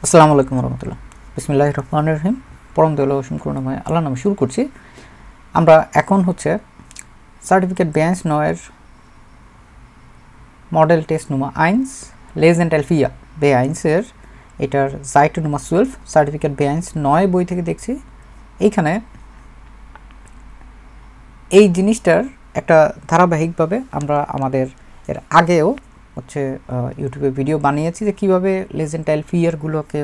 আসসালামু আলাইকুম রহমতুল্লাহ। বিসমিল্লাহির রহমানির রহিম। পরম দয়ালু অসীম করুণাময় আল্লাহর নামে শুরু করছি। আমরা এখন সার্টিফিকেট B1 এর model test Nummer 1 Lesend Elfia B1 এর এটার Seite Nummer 12 সার্টিফিকেট B1 9 বই থেকে দেখছি। এইখানে এই জিনিসটার একটা ধারাবাহিকভাবে আমরা আমাদের এর আগেও ইউটিউবে ভিডিও বানিয়েছি যে কীভাবে লেজেন্ড এলফিয়ারগুলোকে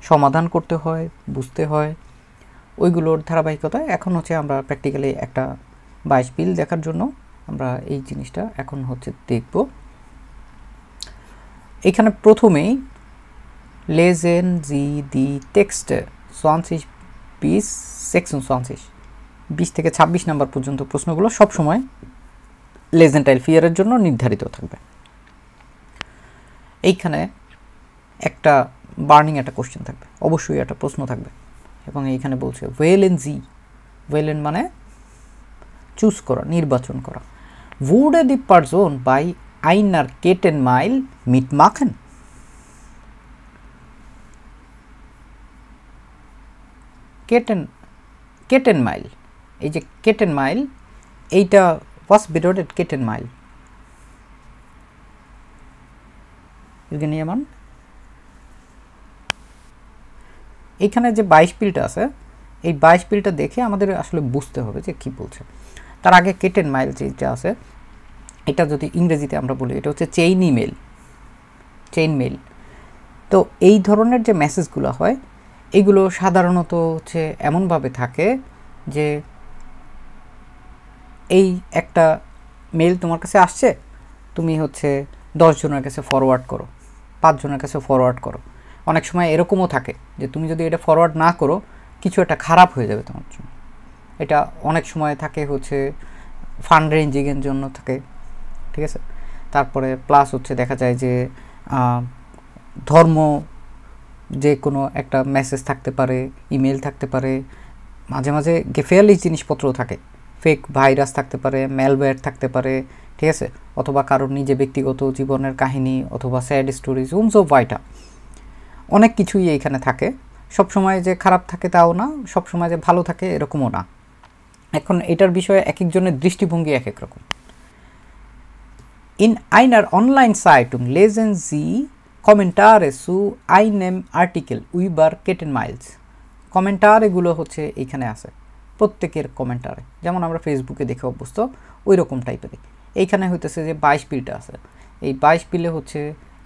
সমাধান করতে হয়, বুঝতে হয়, ওইগুলোর ধারাবাহিকতায় এখন আমরা প্র্যাকটিক্যালি একটা 22 বিল দেখার জন্য আমরা এই জিনিসটা এখন দেখব। এখানে প্রথমেই লেজেন জি দি টেক্সট 20 bis সেকশন 20 থেকে 26 নাম্বার পর্যন্ত প্রশ্নগুলো সবসময় লেজেন্ড এলফিয়ারের জন্য নির্ধারিত থাকবে। এইখানে একটা বার্নিং একটা কোশ্চেন থাকবে, অবশ্যই একটা প্রশ্ন থাকবে, এবং এইখানে বলছে ওয়েলেন জি, ওয়েলেন মানে চুজ করা, নির্বাচন করা। wurde die Person bei einer Kettenmeil mitmachen? Kettenmeil, এই যে Kettenmeil, এইটা was bedeutet Kettenmeil? irgendjemand? এইখানে যে 22 বিলটা আছে, এই 22 বিলটা দেখে আমাদের আসলে বুঝতে হবে যে কি বলছে। তার আগে Kettenmeil যেটা আছে, এটা যদি ইংরেজিতে আমরা বলি, এটা হচ্ছে চেইন ইমেল, চেইন মেল। তো এই ধরনের যে মেসেজগুলো হয়, এইগুলো সাধারণত এমনভাবে থাকে যে এই একটা মেল তোমার কাছে আসছে, তুমি 10 জনের কাছে ফরওয়ার্ড করো, 5 জনের কাছে ফরওয়ার্ড করো। অনেক সময় এরকমও থাকে যে তুমি যদি এটা ফরওয়ার্ড না করো, কিছু একটা খারাপ হয়ে যাবে তোমার জন্য। এটা অনেক সময় থাকে ফান্ড রেঞ্জিংয়ের জন্য থাকে, ঠিক আছে। তারপরে প্লাস দেখা যায় যে ধর্ম, যে কোনো একটা মেসেজ থাকতে পারে, ইমেল থাকতে পারে, মাঝে মাঝে গেফেয়ালি জিনিসপত্রও থাকে, ফেক ভাইরাস থাকতে পারে, ম্যালওয়্যার থাকতে পারে, ঠিক আছে, অথবা কারোর নিজে ব্যক্তিগত জীবনের কাহিনী অথবা স্যাড স্টোরিজ, অফ ভাইটা, অনেক কিছুই এইখানে থাকে। সবসময় যে খারাপ থাকে তাও না, সবসময় যে ভালো থাকে এরকমও না। এখন এটার বিষয়ে এক একজনের দৃষ্টিভঙ্গি এক এক রকম। In einer Online-Zeitung lesen Sie Kommentare zu einem Artikel über Kettenmeils. কমেন্টারেগুলো এইখানে আছে, প্রত্যেকের কমেন্টারে, যেমন আমরা ফেসবুকে দেখে অভ্যস্ত ওই রকম টাইপেরই। এইখানে যে 22 বিলটা আছে, এই 22 বিলে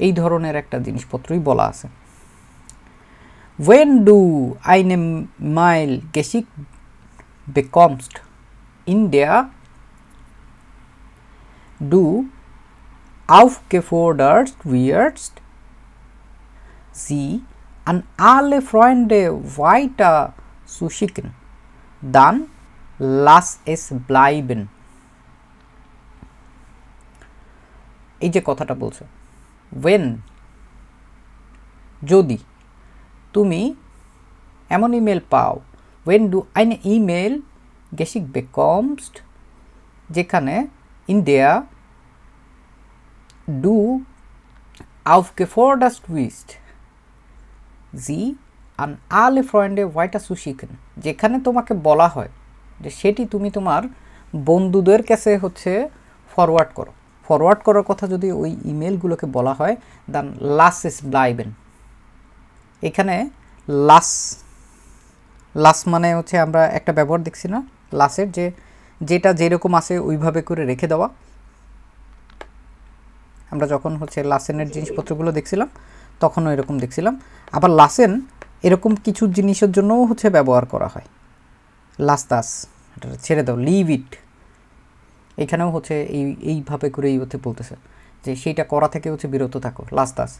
এই ধরনের একটা জিনিসপত্রই বলা আছে। When du eine Mail geschickt bekommst, in der du aufgefordert wirst, sie an alle Freunde weiter zu schicken, dann lass es bleiben. এই যে কথাটা বলছে, when, যদি তুমি এমন ইমেল পাও, when du eine E-Mail geschickt bekommst, যেখানে in der du aufgefordert wirst, sie an alle Freunde weiter zu schicken, যেখানে তোমাকে বলা হয় যে সেটি তুমি তোমার বন্ধুদের কাছে ফরওয়ার্ড করো। ফরওয়ার্ড করার কথা যদি ওই ইমেলগুলোকে বলা হয়, dann lass es bleiben। এখানে লাস মানে আমরা একটা ব্যবহার দেখছি না লাসের, যে যেটা যেরকম আছে ওইভাবে করে রেখে দেওয়া। আমরা যখন লাসেনের জিনিসপত্রগুলো দেখছিলাম তখনও এরকম দেখছিলাম। আবার লাসেন এরকম কিছু জিনিসের জন্যও ব্যবহার করা হয়। লাস্তাস, এটা ছেড়ে দাও, লিভ ইট। এখানেও এইভাবে করেই বলতেছে যে সেইটা করা থেকে বিরত থাকো, লাস্তাস।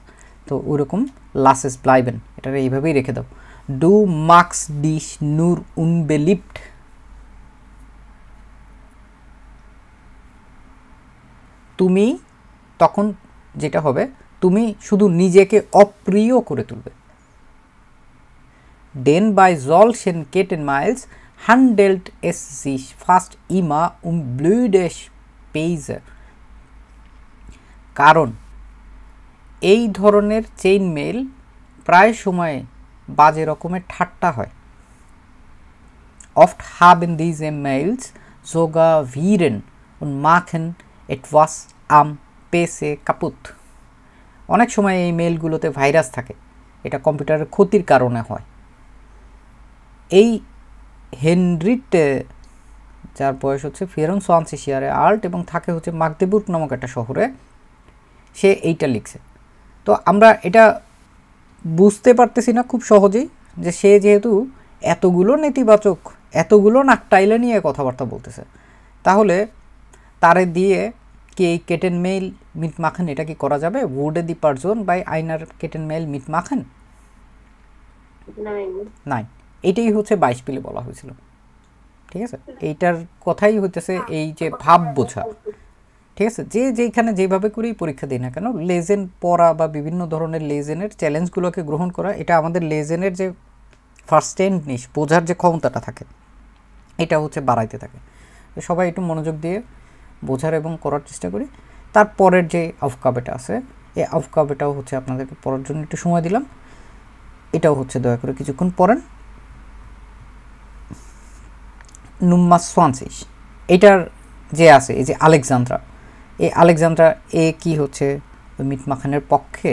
তো ওইরকম লাসেস ব্লাইবেন, এটা এইভাবেই রেখে দাও। ডু মাক্স ডিশ নূর উনবেলিপ্ট, তুমি তখন যেটা হবে, তুমি শুধু নিজেকে অপ্রিয় করে তুলবে। ডেন by solchen Kettenmeils handelt es sich fast immer blöde Speise, কারণ এই ধরনের চেইন মেল প্রায় সময় বাজে রকমের ঠাট্টা হয়। Oft haben diese Mails sogar Viren und machen etwas am PC kaputt. অনেক সময় এই মেইলগুলোতে ভাইরাস থাকে, এটা কম্পিউটারের ক্ষতির কারণে হয়। এই হেনরিট, যার বয়স হচ্ছে 24 ইয়ারে আল্ট এবং থাকে হচ্ছে মাগদেবুর্গ নামক একটা শহরে, সে এইটা লিখছে। তো আমরা এটা বুঝতে পারতেছি না খুব সহজেই যে সে যেহেতু এতগুলো নেতিবাচক, এতগুলো নাকটাইলে নিয়ে কথাবার্তা বলতেছে, তাহলে তারে দিয়ে কি এই কেটেন মেইল মিট মাখেন এটা কি করা যাবে? উডে দি পারজন বাই আইনার কেটেন মেইল মিট মাখেন? নাই। এটাই হচ্ছে 22 পিলে বলা হয়েছিল, ঠিক আছে? এইটার কথাই হইতেছে এই যে ভাব বোঝা, ঠিক আছে? যে যেখানে যেভাবে করেই পরীক্ষা দিই না কেন, লেজেন পড়া বা বিভিন্ন ধরনের লেজেনের চ্যালেঞ্জগুলোকে গ্রহণ করা, এটা আমাদের লেজেনের যে ফার্স্ট হ্যান্ড জিনিস বোঝার যে ক্ষমতাটা থাকে এটা হচ্ছে বাড়াইতে থাকে। তো সবাই একটু মনোযোগ দিয়ে বোঝার এবং করার চেষ্টা করি। তারপরের যে আউফকাবেটা আছে, এই আউফকাবেটাও হচ্ছে আপনাদেরকে পড়ার জন্য একটু সময় দিলাম, এটাও হচ্ছে দয়া করে কিছুক্ষণ পড়েন। নুম্মা 20, এটার যে আছে এই যে আলেকজান্দ্রা, এই আলেকজান্দ্রা এ কি হচ্ছে মিটমাখানের পক্ষে,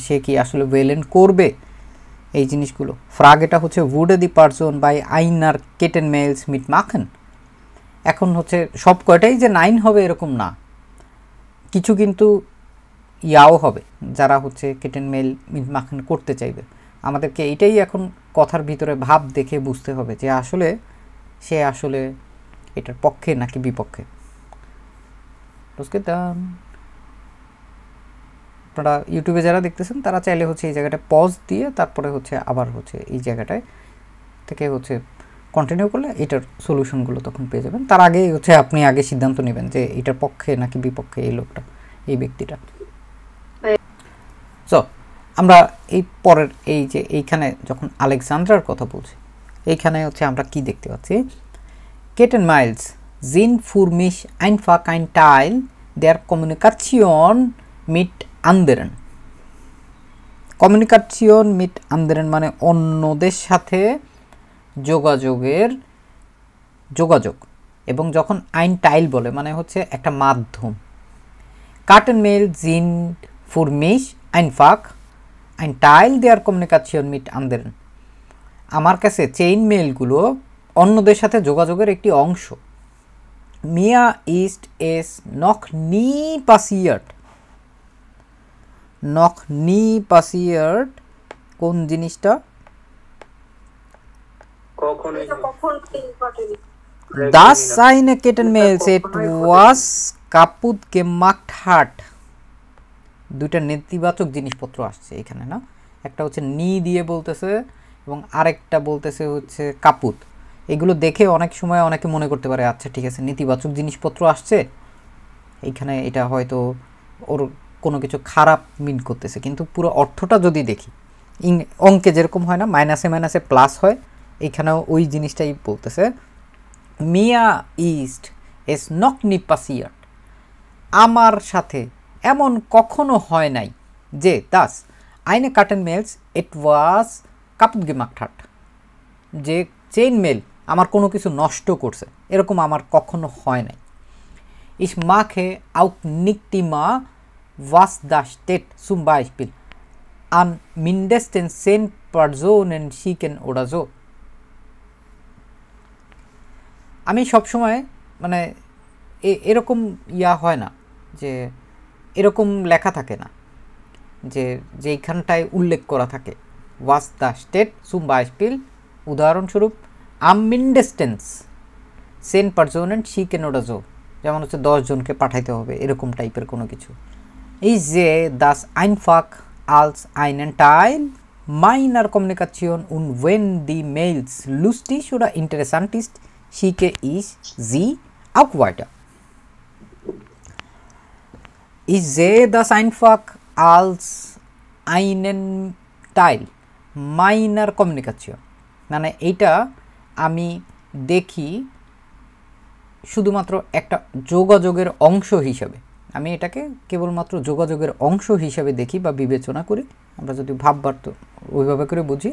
সে কি আসলে ওয়েলেন করবে এই জিনিসগুলো? ফ্রাগ এটা হচ্ছে উডে দি পারজন বাই আইনার কেটেন মেইলস মিট মাখেন। এখন হচ্ছে সব কয়টাই যে 9 হবে এরকম না, কিছু কিন্তু ইয়াও হবে যারা হচ্ছে কেটেন মেইল মিট মাখেন করতে চাইবে। আমাদেরকে এইটাই এখন কথার ভিতরে ভাব দেখে বুঝতে হবে যে আসলে সে আসলে এটার পক্ষে নাকি বিপক্ষে। আপনারা ইউটিউবে যারা দেখতেছেন তারা চাইলে হচ্ছে এই জায়গাটায় পজ দিয়ে তারপরে হচ্ছে আবার হচ্ছে এই জায়গাটায় থেকে হচ্ছে কন্টিনিউ করলে এটার সলিউশনগুলো তখন পেয়ে যাবেন। তার আগে হচ্ছে আপনি আগে সিদ্ধান্ত নেবেন যে এটার পক্ষে নাকি বিপক্ষে এই লোকটা, এই ব্যক্তিটা। সো আমরা এই পরের এই যে এইখানে যখন আলেকজান্দ্রার কথা বলছি, এইখানে হচ্ছে আমরা কি দেখতে পাচ্ছি, কেটেন মাইলস জিন ফুর মিশ einfach ein Teil der Kommunikation mit anderen। কমিউনিকেশন মিট আন্দরেন মানে অন্যদের সাথে যোগাযোগ, এবং যখন আইন টাইল বলে মানে হচ্ছে একটা মাধ্যম। কাটেন মেইল জিন ফুর মিশ einfach ein Teil der Kommunikation mit anderen। আমার কাছে চেইন মেইলগুলো অন্যদের সাথে যোগাযোগের একটি অংশ। মিয়া ইস্ট এস নখ নি পাসিয়ার্ট, নখ নি পাসিয়ার্ট কোন জিনিসটা? Das seine Kettenmails was kaputt gemacht hat। দুইটা নেতিবাচক জিনিসপত্র আসছে এখানে না, একটা হচ্ছে নি দিয়ে বলতেছে এবং আরেকটা বলতেছে হচ্ছে কাপুত। এগুলো দেখে অনেক সময় অনেকে মনে করতে পারে আচ্ছা ঠিক আছে নেতিবাচক জিনিসপত্র আসছে এইখানে, এটা হয়তো ওর কোনো কিছু খারাপ মিন করতেছে, কিন্তু পুরো অর্থটা যদি দেখি অঙ্কে যেরকম হয় না মাইনাসে মাইনাসে প্লাস হয়, এইখানেও ওই জিনিসটাই বলতেছে। মিয়া ইস্ট এস নক নি পাসিয়ার্ট, আমার সাথে এমন কখনো হয় নাই যে দাস আইনে কাটেন মেলস ইট ওয়াজ কাপুত গেমাক্ট হাট, যে চেইন মেল আমার কোনো কিছু নষ্ট করছে, এরকম আমার কখনো হয় নাই। Ich mache auch nicht immer, was da steht, zum Beispiel an mindestens 10 Personen schicken oder so। আমি সবসময় মানে এরকম ইয়া হয় না যে এরকম লেখা থাকে না যে যেইখানটায় উল্লেখ করা থাকে was da steht, zum Beispiel উদাহরণস্বরূপ am mindestens 10 Personen schicken oder so, যেমন হচ্ছে 10 জনকে পাঠাইতে হবে এরকম টাইপের কোনো কিছু। এই যে das einfach als einen Teil meiner Kommunikation und wenn die Mails lustig oder interessant ist, schicke ich sie auch weiter। Ich sehe das einfach als einen Teil meiner Kommunikation, মানে এইটা আমি দেখি শুধুমাত্র একটা যোগাযোগের অংশ হিসাবে, আমি এটাকে কেবলমাত্র যোগাযোগের অংশ হিসেবে দেখি বা বিবেচনা করি। আমরা যদি ভাববার্থ ওইভাবে করে বুঝি,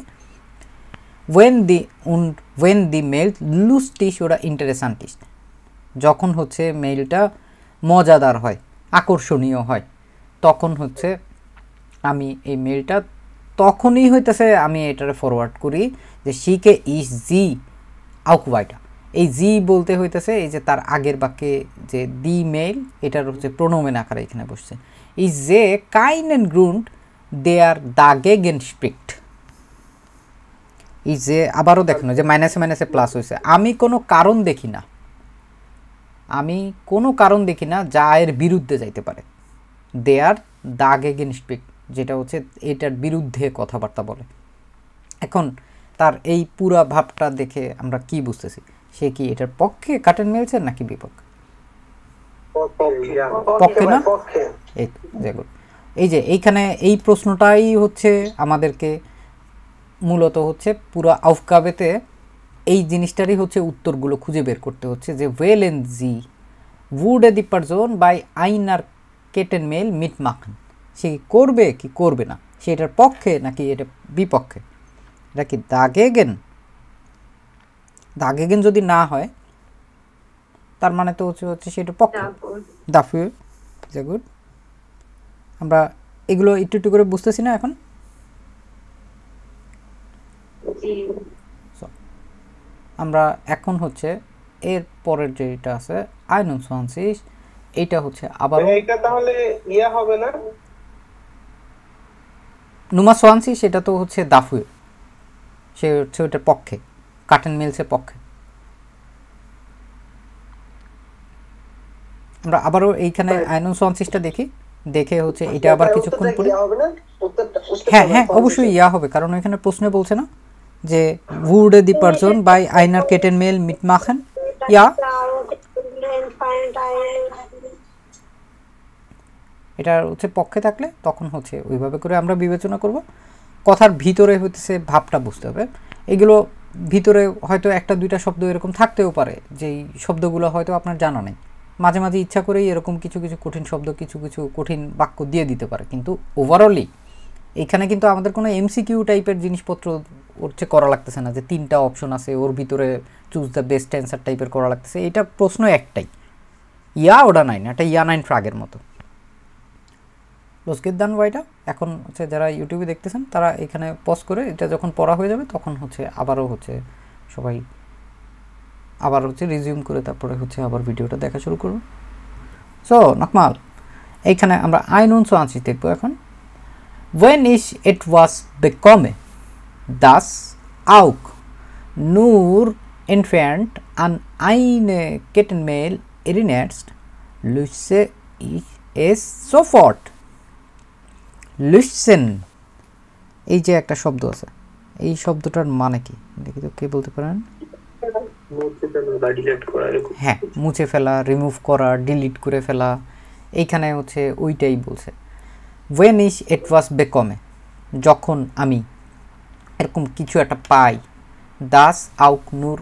when the mail lustig oder interessant ist, যখন হচ্ছে মেইলটা মজাদার হয়, আকর্ষণীয় হয়, তখন হচ্ছে আমি এই মেইলটা তখনই হইতেছে আমি এটারে ফরওয়ার্ড করি যে শিকে ইস জি আউকওয়াইটা। এই জি বলতে হইতেছে এই যে তার আগের বাক্যে যে দি মেইল, এটার হচ্ছে প্রোনোমেন আকারে এখানে বসছে। ইজ যে কাইনেন গ্রুন্ড দেয়ার দাগেগেন স্প্রিক্ট। এই যে আবারও দেখেন যে মাইনাসে মাইনাসে প্লাস হয়েছে, আমি কোনো কারণ দেখি না, আমি কোনো কারণ দেখি না যা এর বিরুদ্ধে যাইতে পারে। দেয়ার দাগেগেন স্প্রিক্ট, যেটা হচ্ছে এটার বিরুদ্ধে কথাবার্তা বলে। এখন তার এই পুরা ভাবটা দেখে আমরা কি বুঝতেছি, সে কি এটার পক্ষে কাটেন মেলছে নাকি বিপক্ষে? পক্ষে না? এই যে এইখানে এই প্রশ্নটাই হচ্ছে আমাদেরকে মূলত হচ্ছে পুরো আউফগাবেতে এই জিনিসটারই হচ্ছে উত্তরগুলো খুঁজে বের করতে হচ্ছে যে ওয়েলেন জি wurde die Person bei einer Kettenmail mitmachen, সে করবে কি করবে না, সে এটার পক্ষে নাকি এটা বিপক্ষে। এটা কি দাগেগেন? দাগেগেন যদি না হয় তার মানে তো হচ্ছে সেটা পক্ষে। দাফিউ গুড। আমরা এগুলো একটু একটু করে বুঝতেছি না এখন? আমরা এখন হচ্ছে এর পরের যেটা আছে 21, এইটা হচ্ছে আবার এটা তাহলে ইয়া হবে না নুমা 20, সেটা তো হচ্ছে দাফু, সে হচ্ছে ওটার পক্ষে, কাটেন মিলসের পক্ষে। আমরা আবারও এইখানে 21টা দেখি, দেখে হচ্ছে এটা আবার কিছুক্ষণ পরে হ্যাঁ হ্যাঁ অবশ্যই ইয়া হবে, কারণ এখানে প্রশ্নে বলছে না যে wurde die Person bei einer Kettenmail mitmachen, ja এটা হচ্ছে পক্ষে থাকলে তখন হচ্ছে ওইভাবে করে আমরা বিবেচনা করব। কথার ভিতরে হইতেছে ভাবটা বুঝতে হবে। এগুলো ভিতরে হয়তো একটা দুইটা শব্দ এরকম থাকতেও পারে যেই শব্দগুলো হয়তো আপনার জানা নেই, মাঝে মাঝে ইচ্ছা করেই এরকম কিছু কিছু কঠিন শব্দ, কিছু কিছু কঠিন বাক্য দিয়ে দিতে পারে, কিন্তু ওভারঅলি এইখানে কিন্তু আমাদের কোনো এমসিকিউ টাইপের জিনিসপত্র হচ্ছে করা লাগতেছে না যে 3টা অপশন আছে ওর ভিতরে চুজ দ্য বেস্ট অ্যান্সার টাইপের করা লাগতেছে। এটা প্রশ্ন একটাই, ইয়া ওটা নাই না, এটা ইয়া নাইন ফ্রাগের মতো। লসগিত দান ওয়াইটা এখন হচ্ছে যারা ইউটিউবে দেখতেছেন তারা এখানে পজ করে এটা যখন পড়া হয়ে যাবে তখন হচ্ছে আবারও হচ্ছে সবাই আবার হচ্ছে রিজিউম করে তারপরে হচ্ছে আবার ভিডিওটা দেখা শুরু করব। সো নকমাল এইখানে আমরা 21 দেখব এখন। When ich etwas bekomme, das auch nur entfernt an eine Kettenmail erinnert, löse ich es sofort. Lösen, এই যে একটা শব্দ আছে, এই শব্দটার মানে কি দেখি তো, কে বলতে পারেন? হ্যাঁ, মুছে ফেলা, রিমুভ করা, ডিলিট করে ফেলা, এইখানে হচ্ছে ওইটাই বলছে। when ich etwas bekomme, যখন আমি এরকম কিছু একটা পাই, das auch nur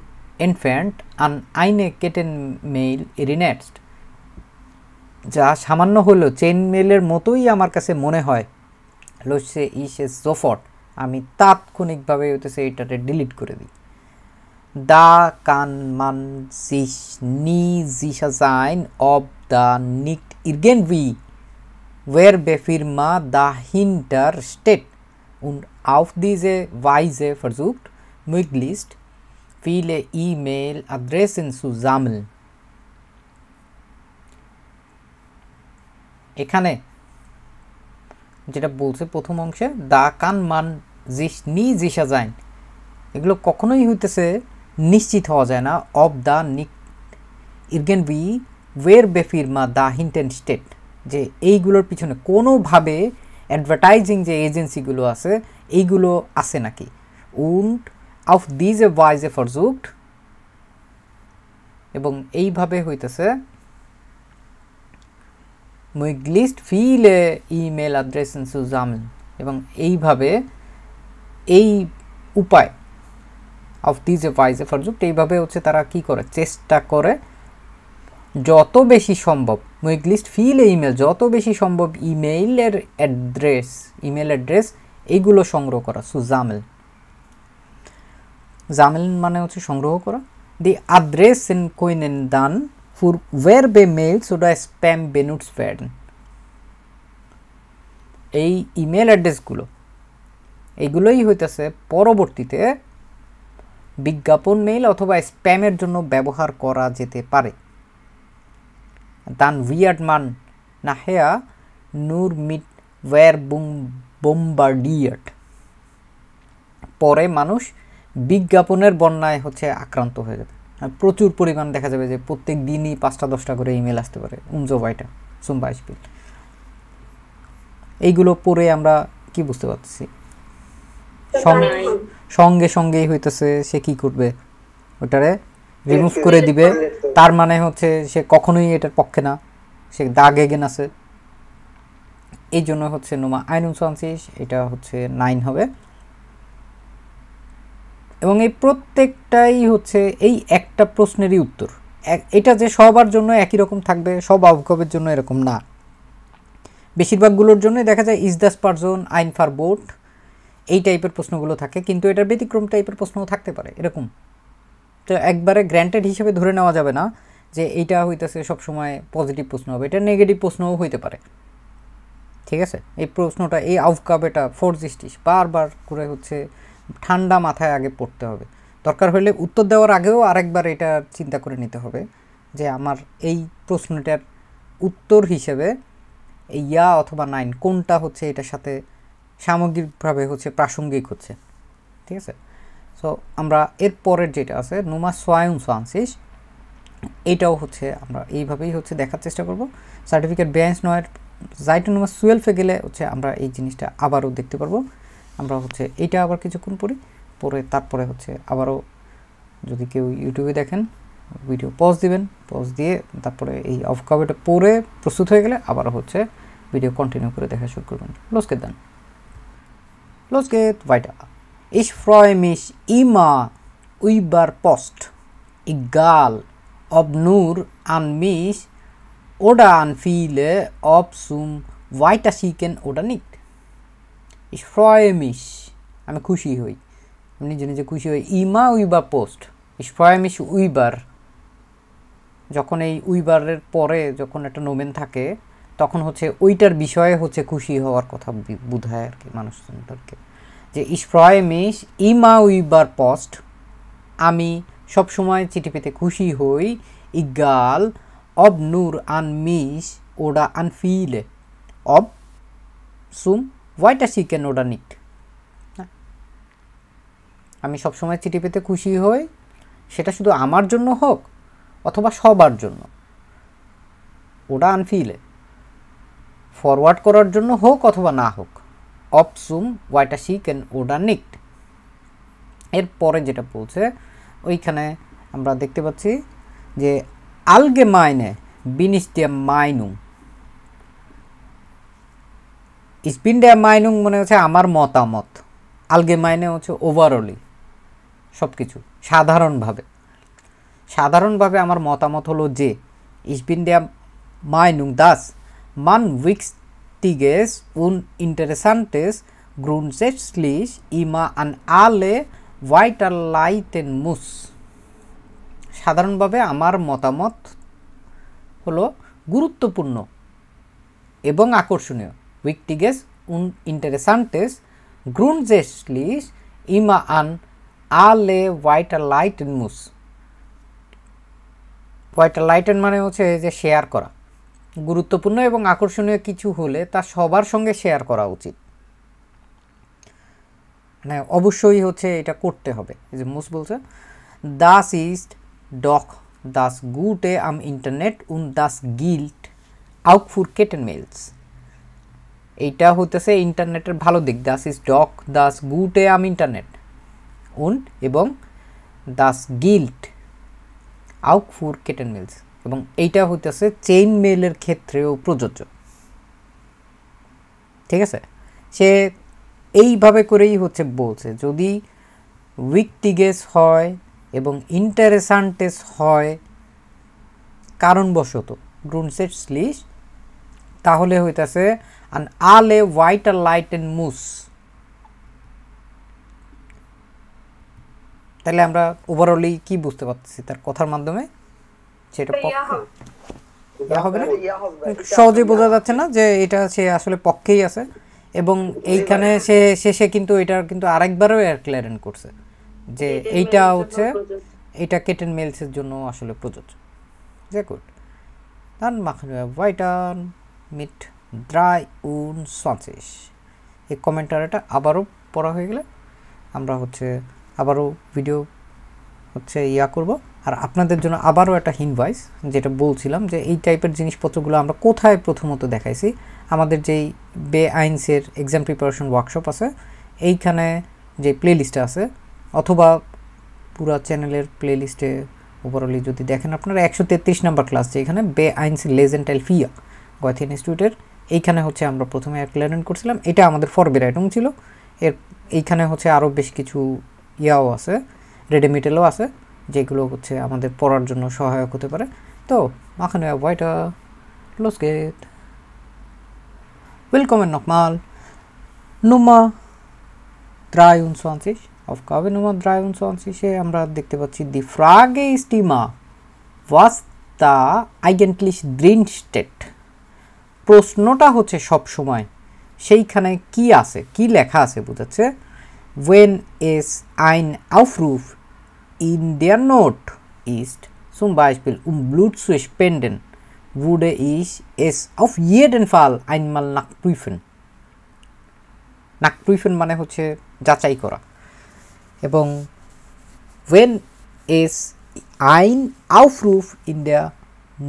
entfernt an eine Kettenmail erinnert, যা সামান্য হলো চেইন মেইলের মতোই আমার কাছে মনে হয়, löse ich es sofort, আমি তাৎক্ষণিকভাবে হইতেছে এটাতে ডিলিট করে দিই। da kann man sich nie sicher sein, ob da nicht irgendwie Werbefirma dahinter steht und auf diese Weise versucht, möglichst viele E-Mail-Adressen zu sammeln. এখানে যেটা বলছে প্রথম অংশে দা কান মান জিস নি জিসা যায়, এগুলো কখনোই হইতেছে নিশ্চিত হওয়া যায় না, অফ দ্য নিক ইরগেনভি ওয়ের বেফিরমা দা হিন্টেন স্টেট, যে এইগুলোর পিছনে কোনোভাবে অ্যাডভার্টাইজিং যে এজেন্সিগুলো আছে এইগুলো আছে নাকি। উন্ড অফ diese Weise versucht, এবং এইভাবে হইতেছে möglichst viele ইমেল অ্যাড্রেসেন zu sammeln, এবং এইভাবে এই উপায় অফ diese Weise versucht, এইভাবে হচ্ছে তারা কি করে, চেষ্টা করে যত বেশি সম্ভব möglichst viele ইমেল, যত বেশি সম্ভব ইমেইলের অ্যাড্রেস এইগুলো সংগ্রহ করা, সুজামেল জামেল মানে হচ্ছে সংগ্রহ করা। দি আদ্রেসেন কইনেন দান für Werbemails oder Spam benutzt werden। এই ইমেল অ্যাড্রেসগুলো এইগুলোই হইতেছে পরবর্তীতে বিজ্ঞাপন মেইল অথবা স্প্যামের জন্য ব্যবহার করা যেতে পারে। dann wird man nachher nur mit Werbung bombardiert। পরে মানুষ বিজ্ঞাপনের বন্যায় হচ্ছে আক্রান্ত হয়ে যাবে, প্রচুর পরিমাণ দেখা যাবে যে প্রত্যেক দিনই 5টা-10টা করে ইমেল আসতে পারে উমজোভাইটা zum Beispiel। এইগুলো পড়ে আমরা কি বুঝতে পারছি? সঙ্গে সঙ্গেই হইতেছে সে কি করবে, ওটারে রিমুভ করে দিবে। তার মানে হচ্ছে সে কখনোই এটার পক্ষে না, সে দাগ এগেন আছে। এই জন্য হচ্ছে নোমা 21 এটা হচ্ছে 9 হবে। এবং এই প্রত্যেকটাই হচ্ছে এই একটা প্রশ্নেরই উত্তর। এটা যে সবার জন্য একই রকম থাকবে, সব আবগবের জন্য এরকম না। বেশিরভাগগুলোর জন্য দেখা যায় ইজ দাস পারজন আইন ফার বোট, এই টাইপের প্রশ্নগুলো থাকে, কিন্তু এটার ব্যতিক্রম টাইপের প্রশ্নও থাকতে পারে এরকম। তো একবারে গ্র্যান্টেড হিসেবে ধরে নেওয়া যাবে না যে এইটা হইতেছে সবসময় পজিটিভ প্রশ্ন হবে, এটা নেগেটিভ প্রশ্নও হইতে পারে। ঠিক আছে, এই প্রশ্নটা এই আউফকাবেটা ফোরজিস্টিস বারবার করে হচ্ছে ঠান্ডা মাথায় আগে পড়তে হবে। দরকার হলে উত্তর দেওয়ার আগেও আরেকবার এটা চিন্তা করে নিতে হবে যে আমার এই প্রশ্নটার উত্তর হিসেবে ইয়া অথবা 9 কোনটা হচ্ছে এটার সাথে সামগ্রিকভাবে হচ্ছে প্রাসঙ্গিক হচ্ছে। ঠিক আছে, সো আমরা এর পরের যেটা আছে নোমা 22 এটাও হচ্ছে আমরা এইভাবেই হচ্ছে দেখার চেষ্টা করব। সার্টিফিকেট বেঞ্চ নয়ের জাইটু নোমা 12 গেলে হচ্ছে আমরা এই জিনিসটা আবারও দেখতে পারবো। আমরা হচ্ছে এইটা আবার কিছুক্ষণ পরে তারপরে হচ্ছে আবারও যদি কেউ ইউটিউবে দেখেন ভিডিও পজ দিবেন, পজ দিয়ে তারপরে এই অফকাবেটা পরে প্রস্তুত হয়ে গেলে আবারও হচ্ছে ভিডিও কন্টিনিউ করে দেখা শুরু করবেন। Los geht dann. Los geht weiter. Ich freue mich immer über Post, egal ob nur an mich oder an viele, ob zum Weiterschicken oder nicht. Ich freue mich, আমি খুশি হই, আমি নিজে নিজে খুশি হই। ইমা উইবার post, ich freue mich über, যখন এই উইবারের পরে যখন একটা নোমেন থাকে তখন হচ্ছে ওইটার বিষয়ে হচ্ছে খুশি হওয়ার কথা বোঝায় আর কি মানুষজনদেরকে, যে ich freue mich immer über Post, আমি সবসময় চিঠি পেতে খুশি হই, egal ob nur an mich oder an viele, ob zum Weiterschicken oder nicht। আমি সবসময় চিঠি পেতে খুশি হই, সেটা শুধু আমার জন্য হোক অথবা সবার জন্য, ওটা আনফিলে ফরওয়ার্ড করার জন্য হোক অথবা না হোক, ob zum Weiterschicken oder nicht। এরপরে যেটা বলছে ওইখানে আমরা দেখতে পাচ্ছি যে allgemeine bin ich der Meinung, ich bin der Meinung মনে হচ্ছে আমার মতামত, allgemeine হচ্ছে ওভারঅলি সব কিছু, সাধারণভাবে আমার মতামত হলো যে ich bin der Meinung, dass man Wichtiges und Interessantes grundsätzlich immer an alle weiterleiten muss। সাধারণভাবে আমার মতামত হলো গুরুত্বপূর্ণ এবং আকর্ষণীয়, Wichtiges und Interessantes grundsätzlich immer an alle weiterleiten muss। weiterleiten মানে হচ্ছে যে শেয়ার করা, গুরুত্বপূর্ণ এবং আকর্ষণীয় কিছু হলে তা সবার সঙ্গে শেয়ার করা উচিত, মানে অবশ্যই হচ্ছে এটা করতে হবে। এই যে মুস বলছে das ist doch das Gute am Internet und das gilt auch für Kettenmails। এইটা হতেছে ইন্টারনেটের ভালো দিক, das ist doch das Gute am Internet und এবং das gilt auch für Kettenmails, এবং এইটা হইতেছে চেইন মেইলের ক্ষেত্রেও প্রযোজ্য। ঠিক আছে, সে এইভাবে করেই হচ্ছে বলছে যদি উইকটিগেস হয় এবং ইন্টারেসান্টেস হয় কারণবশত grundsätzlich তাহলে হইতাছে an alle weiterleiten muss। তাহলে আমরা ওভারঅলি কি বুঝতে পারতেছি তার কথার মাধ্যমে সেটা পক্ষে ইয়া হবে না, সহজে বোঝা যাচ্ছে না যে এটা সে আসলে পক্ষেই আছে। এবং এইখানে সে শেষে কিন্তু এটা কিন্তু আরেকবারও ক্লিয়ারেন্ট করছে যে এইটা হচ্ছে এটা কেটেন মেলসের জন্য আসলে প্রযোজ্য। যে good, dann machen wir weiter mit 23। এই কমেন্টারটা আবারও পড়া হয়ে গেলে আমরা হচ্ছে আবারও ভিডিও হচ্ছে ইয়া করব। আর আপনাদের জন্য আবারও একটা হিনভাইস, যেটা বলছিলাম যে এই টাইপের জিনিসপত্রগুলো আমরা কোথায় প্রথমত দেখাইছি, আমাদের যেই বে আইনসের এক্সাম প্রিপারেশন ওয়ার্কশপ আছে এইখানে যে প্লেলিস্টে আছে, অথবা পুরা চ্যানেলের প্লেলিস্টে ওভারঅলি যদি দেখেন আপনারা 133 নাম্বার ক্লাস, যে এখানে বে আইনস লেজেন্টাইল ফিয়া গয়েথ ইনস্টিটিউটের এইখানে হচ্ছে আমরা প্রথমে ক্লিয়ারেন্ট করছিলাম। এটা আমাদের ফরবেরাইটং ছিল। এর এইখানে হচ্ছে আরও বেশ কিছু ইয়াও আছে, রেডিমেটেলও আছে, যেগুলো হচ্ছে আমাদের পড়ার জন্য সহায়ক হতে পারে। তো মাখানে ওয়াইটা los geht willkommen nochmal Nummer 23 Aufgabe Nummer 23 এ আমরা দেখতে পাচ্ছি die Frage ist immer was da eigentlich drin steht। প্রশ্নটা হচ্ছে সব সময় সেইখানে কি আছে, কি লেখা আছে বোঝাচ্ছে। when es ein Aufruf in der Not ist, zum Beispiel Blut zu spenden, würde ich es auf jeden Fall einmal nachprüfen। nachprüfen মানে হচ্ছে যাচাই করা। এবং when es ein Aufruf in der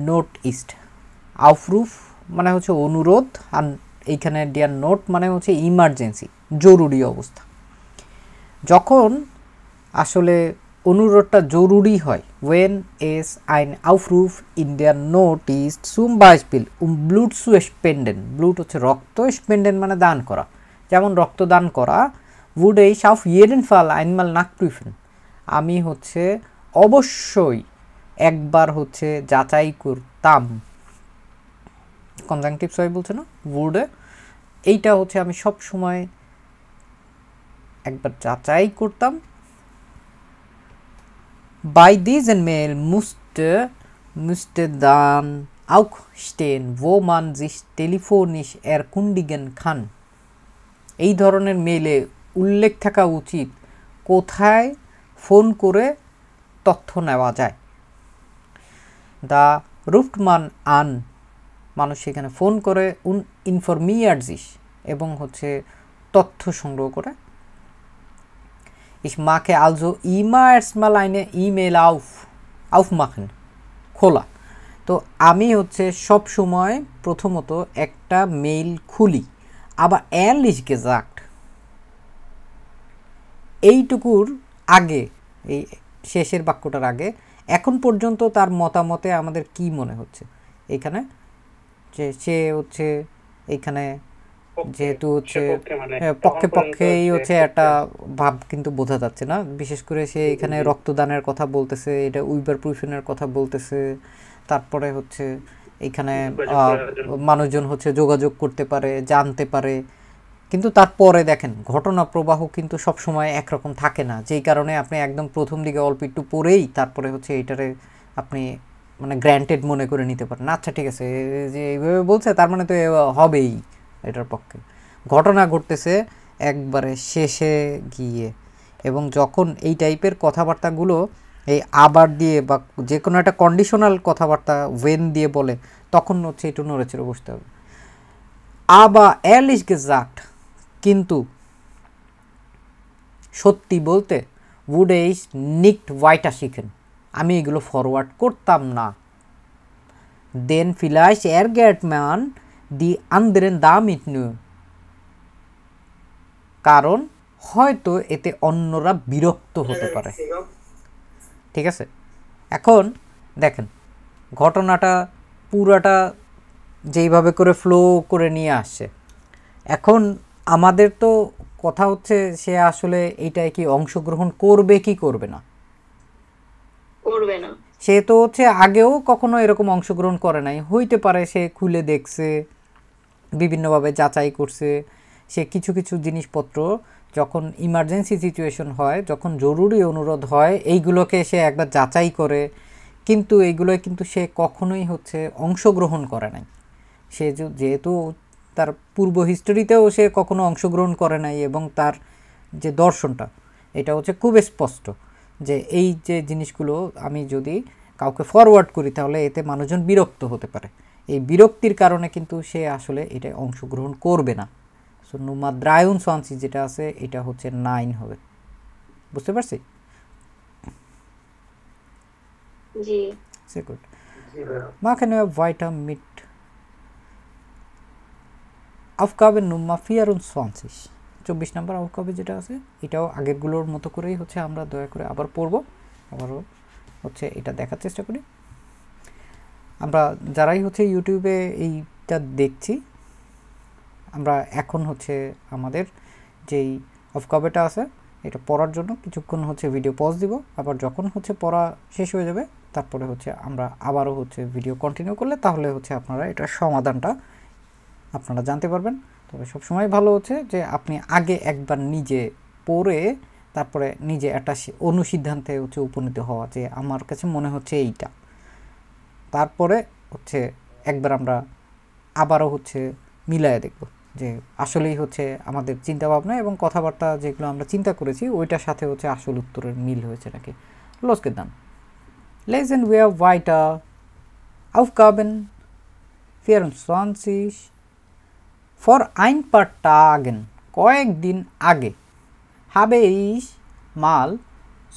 Not ist, Aufruf মানে হচ্ছে অনুরোধ, আর এইখানে der Not মানে হচ্ছে ইমার্জেন্সি, জরুরি অবস্থা। যখন আসলে অনুরোধটা জরুরি হয়, when es ein Aufruf in der Not ist, zum Beispiel Blut zu spenden, Blut হচ্ছে রক্ত, spenden মানে দান করা, যেমন রক্ত দান করা, würde ich auf jeden Fall einmal nachprüfen, আমি হচ্ছে অবশ্যই একবার হচ্ছে যাচাই করতাম। কনজাংটিভ সই বলছে না, würde, এইটা হচ্ছে আমি সব সময় একবার যাচাই করতাম। Bei diesem Mail müsste dann auch stehen, wo man sich telefonisch erkundigen kann। এই ধরনের মেইলে উল্লেখ থাকা উচিত কোথায় ফোন করে তথ্য নেওয়া যায়। দা ruft man an, মানুষ সেখানে ফোন করে informiert sich, এবং হচ্ছে তথ্য সংগ্রহ করে। Ich mache also immer erstmal eine E-Mail aufmachen, খোলা। তো আমি হচ্ছে সব সময় প্রথমত একটা মেইল খুলি। আবার ehrlich gesagt, এইটুকুর আগে, এই শেষের বাক্যটার আগে এখন পর্যন্ত তার মতামতে আমাদের কি মনে হচ্ছে এখানে, যে সে হচ্ছে এইখানে যেহেতু হচ্ছে পক্ষে পক্ষেই হচ্ছে একটা ভাব কিন্তু বোঝা যাচ্ছে না। বিশেষ করে সে এখানে রক্তদানের কথা বলতেছে, এটা উইবার প্রুফের কথা বলতেছে, তারপরে হচ্ছে এখানে মানুষজন হচ্ছে যোগাযোগ করতে পারে, জানতে পারে। কিন্তু তারপরে দেখেন ঘটনা প্রবাহ কিন্তু সবসময় একরকম থাকে না, যেই কারণে আপনি একদম প্রথম দিকে অল্প একটু পড়েই তারপরে হচ্ছে এইটারে আপনি মানে গ্র্যান্টেড মনে করে নিতে পারেন। আচ্ছা ঠিক আছে, যে এইভাবে বলছে তার মানে তো হবেই এটার পক্ষে। ঘটনা ঘটতেছে একবারে শেষে গিয়ে, এবং যখন এই টাইপের কথাবার্তাগুলো এই আবার দিয়ে বা যে কোনো একটা কন্ডিশনাল কথাবার্তা ওয়েন দিয়ে বলে, তখন হচ্ছে একটু নড়েচড়ে বসতে হবে। আবার ehrlich gesagt, কিন্তু সত্যি বলতে würde ich nicht weiter schicken, আমি এগুলো ফরওয়ার্ড করতাম না। Denn vielleicht ärgert man die anderen damit nur, কারণ হয়তো এতে অন্যরা বিরক্ত হতে পারে। ঠিক আছে, এখন দেখেন ঘটনাটা পুরাটা যেইভাবে করে ফ্লো করে নিয়ে আসছে। এখন আমাদের তো কথা হচ্ছে সে আসলে এইটায় কি অংশগ্রহণ করবে কি করবে না। করবে না। সে তো হচ্ছে আগেও কখনো এরকম অংশগ্রহণ করে নাই, হইতে পারে সে খুলে দেখছে, বিভিন্নভাবে যাচাই করছে, সে কিছু কিছু জিনিসপত্র যখন ইমার্জেন্সি সিচুয়েশন হয়, যখন জরুরি অনুরোধ হয়, এইগুলোকে সে একবার যাচাই করে, কিন্তু এইগুলোয় কিন্তু সে কখনোই হচ্ছে অংশগ্রহণ করে নাই। সে যেহেতু তার পূর্ব হিস্টোরিতেও সে কখনো অংশগ্রহণ করে নাই, এবং তার যে দর্শনটা এটা হচ্ছে খুব স্পষ্ট যে এই যে জিনিসগুলো আমি যদি কাউকে ফরওয়ার্ড করি তাহলে এতে মানুষজন বিরক্ত হতে পারে, এই বিরক্তির কারণে কিন্তু সে আসলে এটা অংশগ্রহণ করবে না। সো নুমা 23 যেটা আছে এটা হচ্ছে 9 হবে, বুঝতে পারছি? জি সে গুড। জি ভাইয়া। Machen wir weiter mit Aufgabe Nummer 24। 24 নম্বর Aufgabe যেটা আছে এটাও আগেরগুলোর মতো করেই হচ্ছে আমরা দয়া করে আবার পড়ব, আবারও হচ্ছে এটা দেখার চেষ্টা করি। আমরা যারাই হচ্ছে ইউটিউবে এইটা দেখছি, আমরা এখন হচ্ছে আমাদের যেই Aufgabeটা আছে এটা পড়ার জন্য কিছুক্ষণ হচ্ছে ভিডিও পজ দিব, আবার যখন হচ্ছে পড়া শেষ হয়ে যাবে তারপরে হচ্ছে আমরা আবারও হচ্ছে ভিডিও কন্টিনিউ করলে তাহলে হচ্ছে আপনারা এটার সমাধানটা আপনারা জানতে পারবেন। তবে সবসময় ভালো হচ্ছে যে আপনি আগে একবার নিজে পড়ে তারপরে নিজে একটা অনুসিদ্ধান্তে হচ্ছে উপনীত হওয়া যে আমার কাছে মনে হচ্ছে এইটা, তারপরে হচ্ছে একবার আমরা আবারও হচ্ছে মিলায়ে দেখব যে আসলেই হচ্ছে আমাদের চিন্তাভাবনা এবং কথাবার্তা যেগুলো আমরা চিন্তা করেছি ওইটার সাথে হচ্ছে আসল উত্তরের মিল হয়েছে নাকি। Los geht's dann. Lesen wir weiter Aufgaben 24। Vor ein paar Tagen, কয়েকদিন আগে, habe ich mal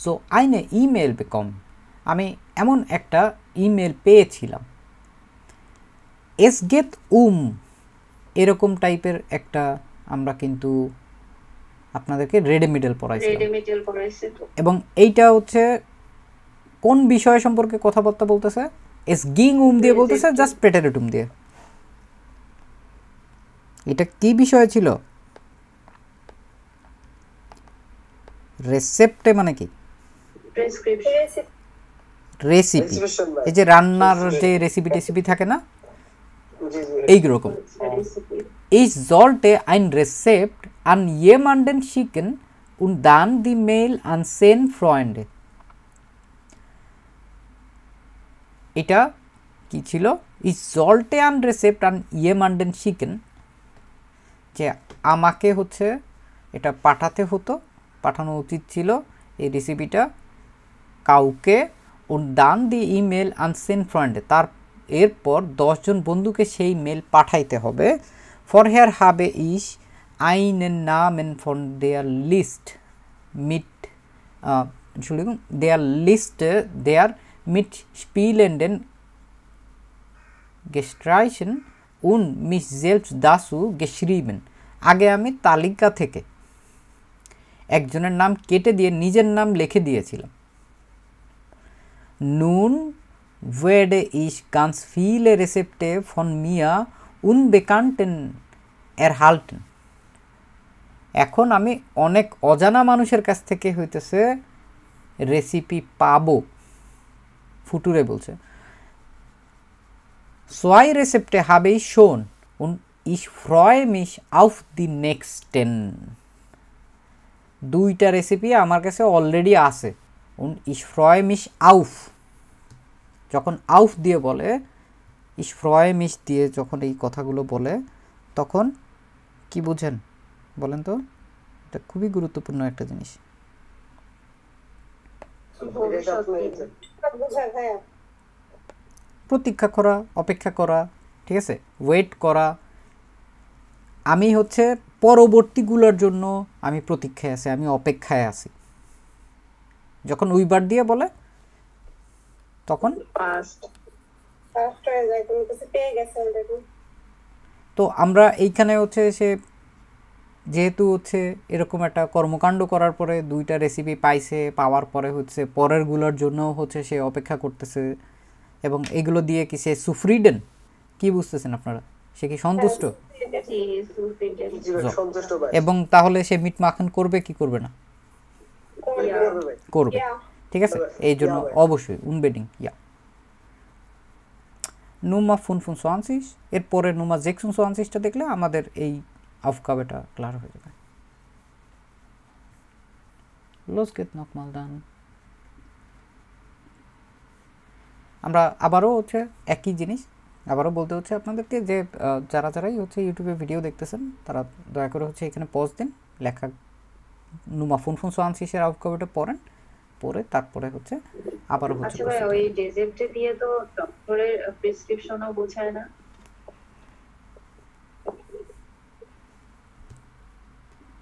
so eine E-Mail bekommen, আমি এমন একটা ইমেল পেয়েছিলাম। Es geht এরকম টাইপের একটা আমরা কিন্তু আপনাদেরকে রেডিমেডেল পড়াইছিলাম, রেডিমেটেল পড়াইছে তো। এবং এইটা হচ্ছে কোন বিষয় সম্পর্কে কথাবার্তা বলতেছে? Es ging দিয়ে বলতেছে জাস্ট প্রেটেরিটুম দিয়ে। এটা কি বিষয় ছিল? রেসেপ্টে মানে কি? প্রেসক্রিপশন। রেসিপি। Reservation ভাই। এই যে রান্নার যে রেসিপি থাকে না, জি জি। এইরকম। Recipe. Ich sollte ein Rezept an jemanden schicken und dann die Mail an 10 Freunde। এটা কি ছিল? Ich sollte ein Rezept an jemanden schicken, যে আমাকে হচ্ছে এটা পাঠাতে হতো, পাঠানো উচিত ছিল এই রেসিপিটা কাউকে, und dann die E-Mail an 10 Freunde, তার এরপর 10 জন বন্ধুকে সেই মেল পাঠাইতে হবে। Vorher habe ich einen Namen von der List mit Entschuldigung, der Liste der mitspielenden gestrichen und mich selbst dazu geschrieben। আগে আমি তালিকা থেকে একজনের নাম কেটে দিয়ে নিজের নাম লিখে দিয়েছিলাম। Nun werde ich ganz viele Rezepte von mir Unbekannten erhalten। এখন আমি অনেক অজানা মানুষের কাছ থেকে হইতেছে রেসিপি পাবো। ফুটুরে বলছে Zwei Rezepte habe ich schon und ich freue mich auf die nächsten। দুইটা রেসিপি আমার কাছে অলরেডি আছে। und ich freue mich auf, যখন auf দিয়ে বলে, ich freue mich দিয়ে যখন এই কথাগুলো বলে তখন কি বুঝেন বলেন তো? এটা খুবই গুরুত্বপূর্ণ একটা জিনিস। প্রতীক্ষা করা, অপেক্ষা করা, ঠিক আছে, ওয়েট করা। আমি হচ্ছে পরবর্তীগুলোর জন্য আমি প্রতীক্ষায় আছি, আমি অপেক্ষায় আছি। যখন উইবার দিয়ে বলে তখন তো আমরা এইখানে হচ্ছে সে যেহেতু হচ্ছে এরকম একটা কর্মকাণ্ড করার পরে দুইটা রেসিপি পাইছে, পাওয়ার পরে হচ্ছে পরেরগুলোর জন্য হচ্ছে সে অপেক্ষা করতেছে, এবং এগুলো দিয়ে কি সে সুফ্রিডেন, কি বুঝতেছেন আপনারা? সে কি সন্তুষ্ট? এবং তাহলে সে মিট মাখন করবে কি করবে না? করবে। ঠিক আছে, এই জন্য অবশ্যই উনবেডিং ইয়া Nummer 25 এরপরে Nummer 26টা দেখলে আমাদের এই Aufgabeটা ক্লিয়ার হয়ে যাবে। Los geht's nochmal dann। আমরা আবারও হচ্ছে একই জিনিস আবারও বলতে হচ্ছে আপনাদেরকে যে যারাই হচ্ছে ইউটিউবে ভিডিও দেখতেছেন তারা দয়া করে হচ্ছে এখানে পজ দিন, লেখা Nummer 25 এর Aufgabeটা পড়েন, পরে তারপরে হচ্ছে আবারও হচ্ছে আচ্ছা ভাই ওই ডেজেপ্টে দিয়ে তো ডক্টরের প্রেসক্রিপশনও বোঝায় না।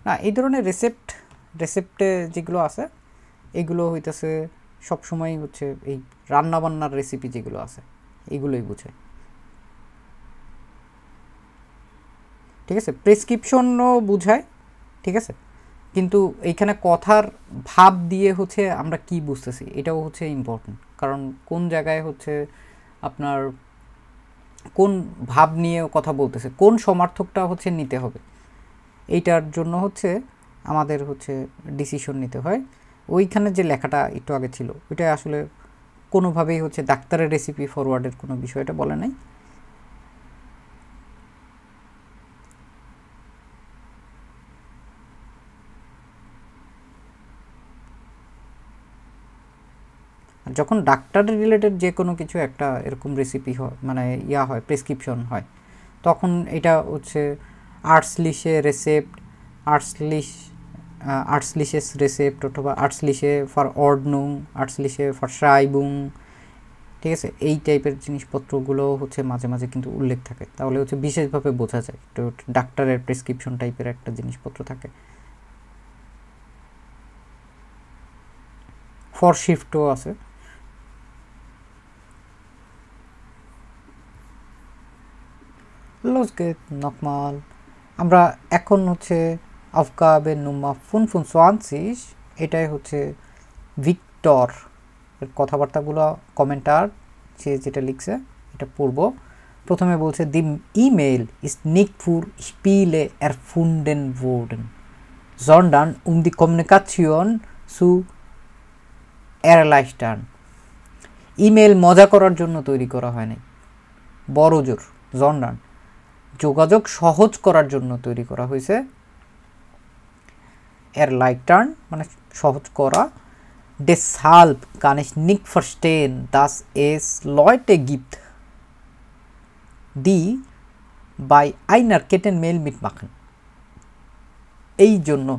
না, এই ধরনের রেসিপ্টে যেগুলো আছে এগুলো হইতেছে সবসময় হচ্ছে এই রান্নাবান্নার রেসিপি যেগুলো আছে এগুলোই বোঝায়, ঠিক আছে। প্রেসক্রিপশনও বোঝায়, ঠিক আছে, কিন্তু এইখানে কথার ভাব দিয়ে হচ্ছে আমরা কি বুঝতেছি এটাও হচ্ছে ইম্পর্টেন্ট, কারণ কোন জায়গায় হচ্ছে আপনার কোন ভাব নিয়ে কথা বলতেছে, কোন সমার্থকটা হচ্ছে নিতে হবে, এইটার জন্য হচ্ছে আমাদের হচ্ছে ডিসিশন নিতে হয়। ওইখানে যে লেখাটা একটু আগে ছিল ওইটা আসলে কোনোভাবেই হচ্ছে ডাক্তারের রেসিপি ফরওয়ার্ডের কোনো বিষয়টা বলে নাই। যখন ডাক্তারের রিলেটেড যে কোনো কিছু একটা এরকম রেসিপি হয় মানে ইয়া হয় প্রেসক্রিপশন হয় তখন এটা হচ্ছে আর্টসলিশে রেসেপ্ট, আর্টসলিশেস রেসেপ্ট অথবা আর্টসলিশে ফর অর্ডনুং, আর্টসলিশে ফর শ্রাইবুং, ঠিক আছে, এই টাইপের জিনিসপত্রগুলো হচ্ছে মাঝে মাঝে কিন্তু উল্লেখ থাকে, তাহলে হচ্ছে বিশেষভাবে বোঝা যায় তো ডাক্তারের প্রেসক্রিপশন টাইপের একটা জিনিসপত্র থাকে। ফর শিফটও আছে। Los geht's nochmal। আমরা এখন হচ্ছে Aufgabe Nummer 25 এটাই হচ্ছে ভিক্টর এর কথাবার্তাগুলো কমেন্টার সে যেটা লিখছে এটা পড়ব। প্রথমে বলছে দি ইমেল ইজ nicht für Spiele erfunden worden sondern die Kommunikation zu erleichtern। Email মজা করার জন্য তৈরি করা হয় নাই, বড় জোর sondern যোগাযোগ সহজ করার জন্য তৈরি করা হয়েছে। erleichtern মানে সহজ করা। deshalb kann ich nicht verstehen dass es Leute gibt die bei einer Kettenmail mitmachen। এই জন্য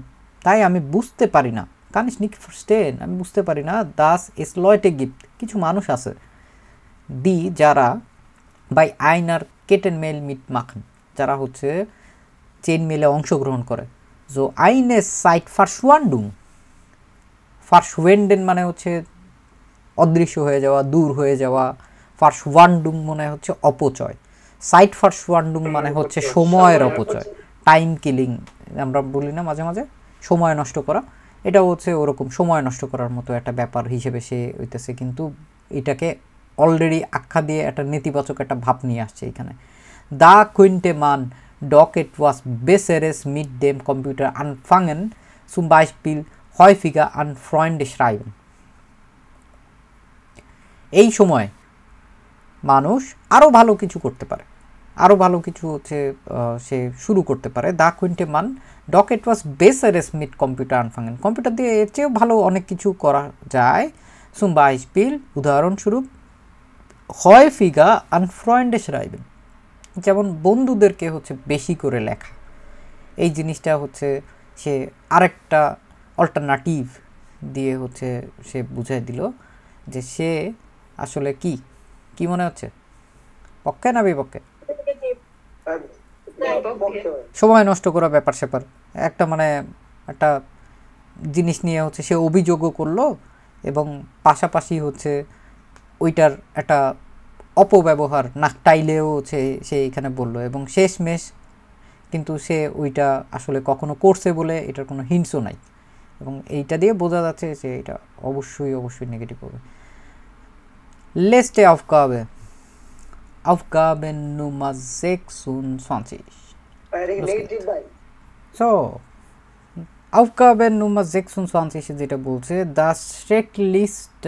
তাই আমি বুঝতে পারি না, kann ich nicht verstehen আমি বুঝতে পারি না dass es Leute gibt কিছু মানুষ আছে die যারা bei einer Kettenmail mitmachen যারা হচ্ছে চেইন মেলে অংশগ্রহণ করে। so eine Zeitverschwendung, verschwenden মানে হচ্ছে অদৃশ্য হয়ে যাওয়া, দূর হয়ে যাওয়া, Verschwendung মানে হচ্ছে অপচয়, Zeitverschwendung মানে হচ্ছে সময়ের অপচয়, টাইম কিলিং আমরা বলি না মাঝে মাঝে সময় নষ্ট করা, এটাও হচ্ছে ওরকম সময় নষ্ট করার মতো একটা ব্যাপার হিসেবে সে হইতেছে, কিন্তু এটাকে অলরেডি আখ্যা দিয়ে একটা নেতিবাচক একটা ভাব নিয়ে আসছে এখানে। Da könnte man doch etwas Besseres mit dem Computer anfangen, zum Beispiel häufiger an Freunde schreiben। এই সময় মানুষ আরও ভালো কিছু করতে পারে, আরও ভালো কিছু হচ্ছে সে শুরু করতে পারে। Da könnte man doch etwas Besseres mit Computer anfangen, computer দিয়ে এর চেয়েও ভালো অনেক কিছু করা যায়। zum Beispiel উদাহরণস্বরূপ häufiger an Freunde schreiben যেমন বন্ধুদেরকে হচ্ছে বেশি করে লেখা, এই জিনিসটা হচ্ছে সে আরেকটা অল্টারনেটিভ দিয়ে হচ্ছে সে বুঝাই দিল যে সে আসলে কি কি মনে হচ্ছে পক্ষে না বিপক্ষে? সময় নষ্ট করা ব্যাপার স্যাপার একটা মানে একটা জিনিস নিয়ে হচ্ছে সে অভিযোগও করলো এবং পাশাপাশি হচ্ছে ওইটার একটা অপব্যবহার নাকটাইলেও সে এখানে বললো এবং শেষমেশ কিন্তু সে ওইটা আসলে কখনো করছে বলে এটার কোনো হিন্টসও নাই এবং এইটা দিয়ে বোঝা যাচ্ছে যে এটা অবশ্যই অবশ্যই নেগেটিভ হবে। Letzte Aufgabe, Aufgabe Nummer 26। So, Aufgabe Nummer 26 যেটা বলছে das Checklist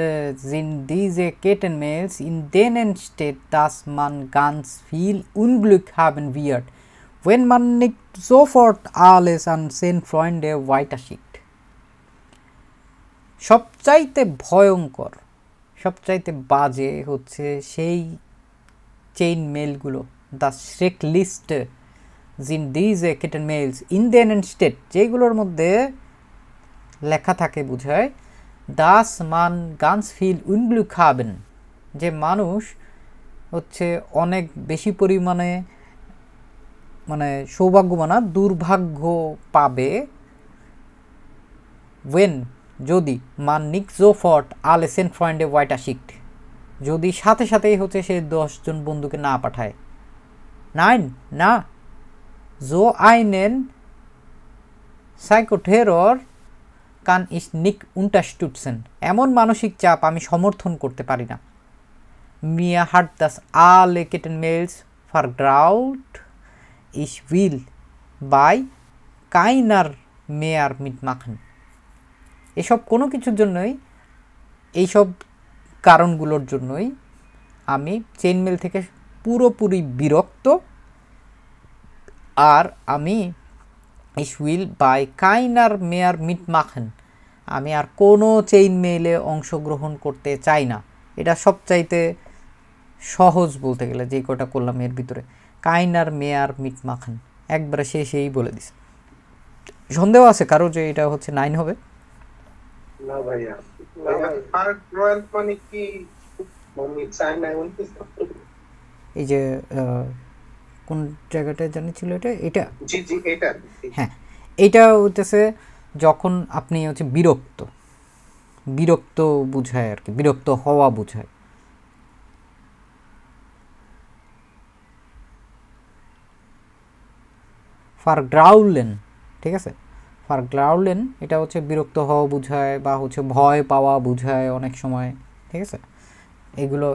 sind diese Kettenmails in denen steht, dass man ganz viel Unglück haben wird, wenn man nicht sofort alles an seine Freunde weiterschickt. সবচাইতে ভয়ঙ্কর, সবচাইতে বাজে হচ্ছে সেই চেইন মেলগুলো, দ্য চেকলিস্ট জিন দিজ কেটেন মেলস ইন দেন স্টেট, যেগুলোর মধ্যে লেখা থাকে বুঝায় দাস মান গান্স ফিল উইনগ্লু খাবেন, যে মানুষ হচ্ছে অনেক বেশি পরিমাণে মানে সৌভাগ্যমানা দুর্ভাগ্য পাবে, ওয়েন যদি মান নিক জোফট আলেসেন ফ্রয়েন্ডে ওয়াইটা শিক্ট, যদি সাথে সাথেই হচ্ছে সে 10 জন বন্ধুকে না পাঠায়। নাইন না জো আইনেন সাইকোটেরর কান ইস নিক উন্টাস্টুটসেন, এমন মানসিক চাপ আমি সমর্থন করতে পারি না। মিয়া হাট দাস আলে কেটেন মেলস ফার গ্রাউট ইস উইল বাই কাইনার মেয়ার মিট মাখন, এসব কোনো কিছুর জন্যই, এইসব কারণগুলোর জন্যই আমি চেইনমেল থেকে পুরোপুরি বিরক্ত, আর আমি ইস উইল বাই কাইনার মেয়ার মিট মাখন, আমি আর কোনো চেইন মেইলে অংশগ্রহণ করতে চাই না। এটা সবচাইতে সহজ বলতে গেলে, যে কটা করলাম এর ভিতরে কাইনার মেয়ার মিট মাখন একবারে সেই বলে দিছে। সন্দেহ আছে কারো যে এটা হচ্ছে 9 হবে? না ভাইয়া, আর রয়্যাল মানে কি মম্মি চাই না বলতেছে। এই যে কোন জায়গাটায় জানি ছিল এটা, এটা জি জি এটা, হ্যাঁ এটা হইতেছে যখন আপনি হচ্ছে বিরক্ত বুঝায় আর কি, বিরক্ত হওয়া বুঝায়। ফারগ্রাউলেন, ঠিক আছে, ফারগ্রাউলেন এটা হচ্ছে বিরক্ত হওয়া বুঝায় বা হচ্ছে ভয় পাওয়া বুঝায় অনেক সময়, ঠিক আছে। এইগুলো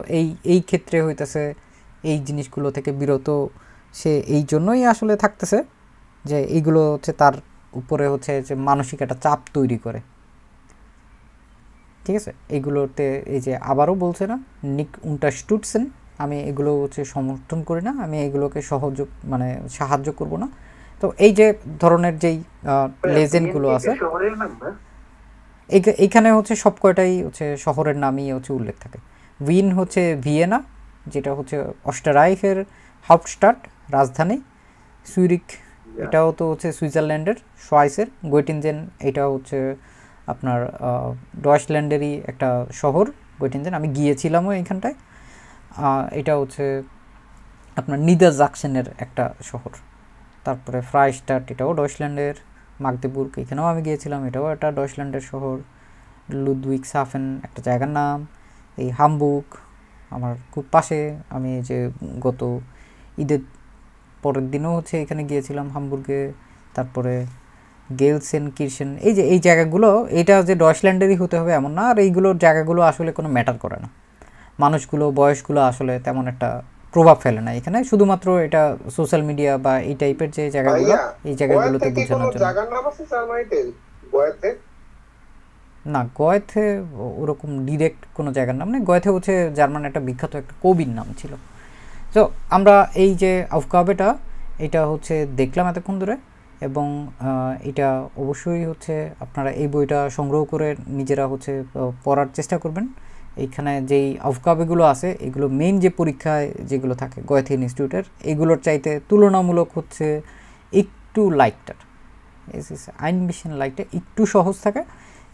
এই ক্ষেত্রে হইতেছে এই জিনিসগুলো থেকে বিরত সে এই জন্যই আসলে থাকতেছে যে এইগুলো হচ্ছে তার উপরে হচ্ছে যে মানসিক একটা চাপ তৈরি করে, ঠিক আছে। এইগুলোতে এই যে আবারও বলছে না নিক উন্টাস্টুটসেন, আমি এগুলো হচ্ছে সমর্থন করি না, আমি এগুলোকে সহযোগ মানে সাহায্য করব না। তো এই যে ধরনের যেই লেজেন্ডগুলো আছে এইখানে হচ্ছে সব কয়টাই হচ্ছে শহরের নামই হচ্ছে উল্লেখ থাকে। উইন হচ্ছে ভিয়েনা, যেটা হচ্ছে অস্টারাইফের হাউপস্টাড রাজধানী। সুইরিক এটাও তো হচ্ছে সুইজারল্যান্ডের, সোয়াইসের। গোয়েটিনজেন এটা হচ্ছে আপনার ডয়েচল্যান্ডেরই একটা শহর গোয়েটিনজেন, আমি গিয়েছিলামও এইখানটায়। এটা হচ্ছে আপনার নিদারজাকসেনের একটা শহর। তারপরে ফ্রাইস্টাড এটাও ডয়েচল্যান্ডের। মাগদেবুর্গ এখানেও আমি গিয়েছিলাম, এটাও একটা ডয়েচল্যান্ডের শহর। লুডউইগসাফেন একটা জায়গার নাম। এই হামবুর্গ আমার খুব পাশে, আমি যে গত ঈদের পরের দিনও হচ্ছে এখানে গিয়েছিলাম হামবুর্গে। তারপরে গেলসেন কিরসেন, এই যে এই জায়গাগুলো, এটা যে ডয়েচল্যান্ডেরই হতে হবে এমন না, আর এইগুলোর জায়গাগুলো আসলে কোনো ম্যাটার করে না, মানুষগুলো বয়সগুলো আসলে তেমন একটা প্রভাব ফেলে না এখানে, শুধুমাত্র এটা সোশ্যাল মিডিয়া বা এই টাইপের যে জায়গাগুলো এই জায়গাগুলোতে বোঝানোর জন্য। না, গয়েথে ওরকম ডিরেক্ট কোনো জায়গার নাম নেই। গয়েথে হচ্ছে জার্মান একটা বিখ্যাত একটা কবির নাম ছিল। তো আমরা এই যে আউফগাবেটা এটা হচ্ছে দেখলাম এতক্ষণ ধরে, এবং এটা অবশ্যই হচ্ছে আপনারা এই বইটা সংগ্রহ করে নিজেরা হচ্ছে পড়ার চেষ্টা করবেন। এইখানে যেই আউফগাবেগুলো আছে এগুলো মেইন যে পরীক্ষায় যেগুলো থাকে গয়েথে ইনস্টিটিউটের, এগুলোর চাইতে তুলনামূলক হচ্ছে একটু লাইটার, আইনবিশন লাইটে একটু সহজ থাকে।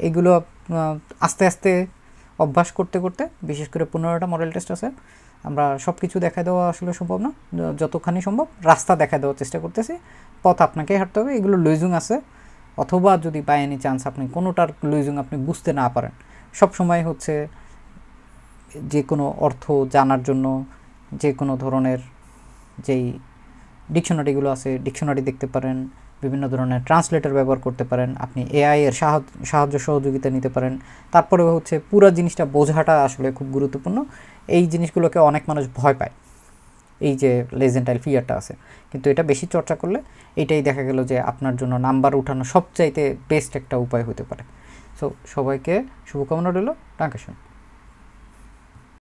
এগুলো আস্তে আস্তে অভ্যাস করতে করতে, বিশেষ করে 15টা মডেল টেস্ট আছে, আমরা সব কিছু দেখা দেওয়া আসলে সম্ভব না, যতখানি সম্ভব রাস্তা দেখা দেওয়ার চেষ্টা করতেছি। পথ আপনাকেই হাঁটতে হবে, এগুলো লুইজুং আছে, অথবা যদি বাই এনি চান্স আপনি কোনোটার লুইজুং আপনি বুঝতে না পারেন, সব সময় হচ্ছে যে কোনো অর্থ জানার জন্য যে কোনো ধরনের যেই ডিকশনারিগুলো আছে ডিকশনারি দেখতে পারেন, বিভিন্ন ধরনের ট্রান্সলেটর ব্যবহার করতে পারেন, আপনি এআই এর সাহায্য সহযোগিতা নিতে পারেন। তারপরে হচ্ছে পুরো জিনিসটা বোঝাটা আসলে খুব গুরুত্বপূর্ণ। এই জিনিসগুলোকে অনেক মানুষ ভয় পায়, এই যে লেজেন্টাইল ফিয়ারটা আছে। কিন্তু এটা বেশি চর্চা করলে এটাই দেখা গেল যে আপনার জন্য নাম্বার উঠানো সবচাইতে বেস্ট একটা উপায় হতে পারে। সো সবাইকে শুভকামনা রইল। ডাঙ্কেশন।